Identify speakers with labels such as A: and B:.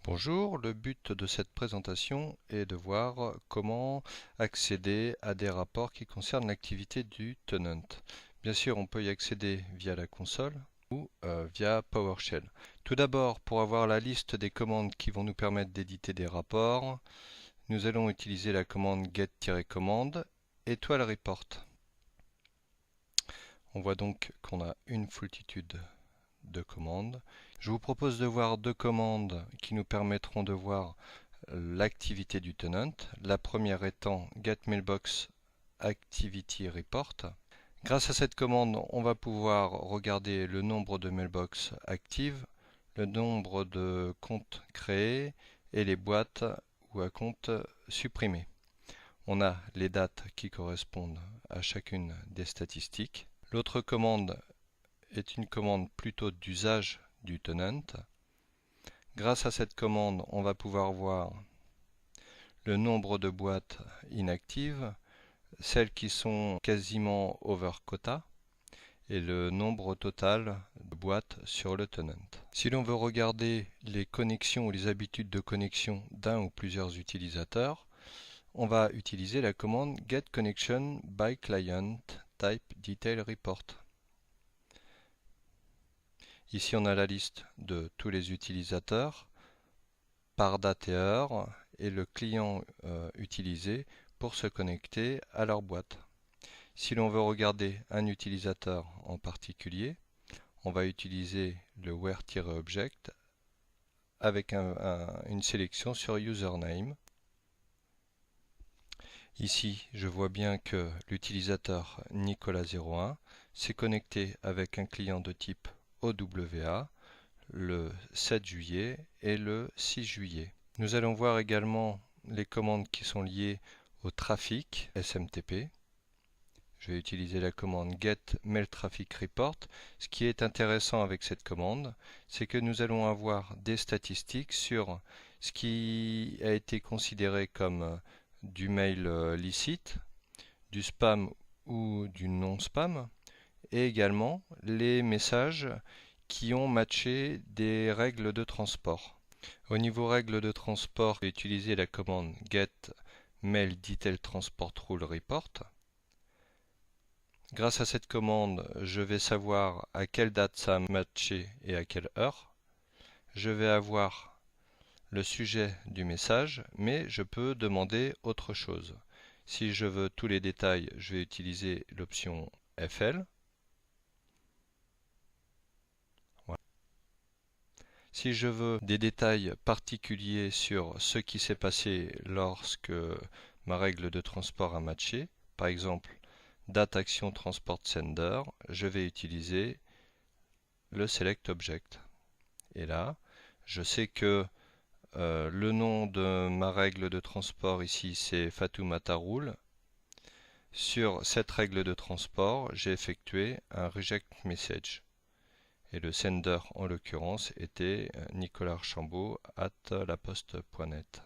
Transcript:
A: Bonjour, le but de cette présentation est de voir comment accéder à des rapports qui concernent l'activité du tenant. Bien sûr, on peut y accéder via la console ou via PowerShell. Tout d'abord, pour avoir la liste des commandes qui vont nous permettre d'éditer des rapports, nous allons utiliser la commande get-command étoile report. On voit donc qu'on a une foultitude de commandes. Je vous propose de voir deux commandes qui nous permettront de voir l'activité du tenant. La première étant getMailbox Activity Report. Grâce à cette commande, on va pouvoir regarder le nombre de mailbox actives, le nombre de comptes créés et les boîtes ou à comptes supprimés. On a les dates qui correspondent à chacune des statistiques. L'autre commande est une commande plutôt d'usage du tenant. Grâce à cette commande, on va pouvoir voir le nombre de boîtes inactives, celles qui sont quasiment over quota et le nombre total de boîtes sur le tenant. Si l'on veut regarder les connexions ou les habitudes de connexion d'un ou plusieurs utilisateurs, on va utiliser la commande getConnectionByClientTypeDetailReport. Ici, on a la liste de tous les utilisateurs par date et heure et le client utilisé pour se connecter à leur boîte. Si l'on veut regarder un utilisateur en particulier, on va utiliser le where-object avec une sélection sur username. Ici, je vois bien que l'utilisateur Nicolas01 s'est connecté avec un client de type OWA le 7 juillet et le 6 juillet. Nous allons voir également les commandes qui sont liées au trafic SMTP. Je vais utiliser la commande getMailTrafficReport. Ce qui est intéressant avec cette commande, c'est que nous allons avoir des statistiques sur ce qui a été considéré comme du mail licite, du spam ou du non-spam, et également les messages qui ont matché des règles de transport. Au niveau règles de transport, je vais utiliser la commande getMailDetailTransportRuleReport. Grâce à cette commande, je vais savoir à quelle date ça a matché et à quelle heure. Je vais avoir le sujet du message, mais je peux demander autre chose. Si je veux tous les détails, je vais utiliser l'option FL. Voilà. Si je veux des détails particuliers sur ce qui s'est passé lorsque ma règle de transport a matché, par exemple date action transport sender, je vais utiliser le select object. Et là, je sais que le nom de ma règle de transport ici c'est Fatoumata Rule. Sur cette règle de transport, j'ai effectué un reject message. Et le sender en l'occurrence était nicolasarchambault@laposte.net.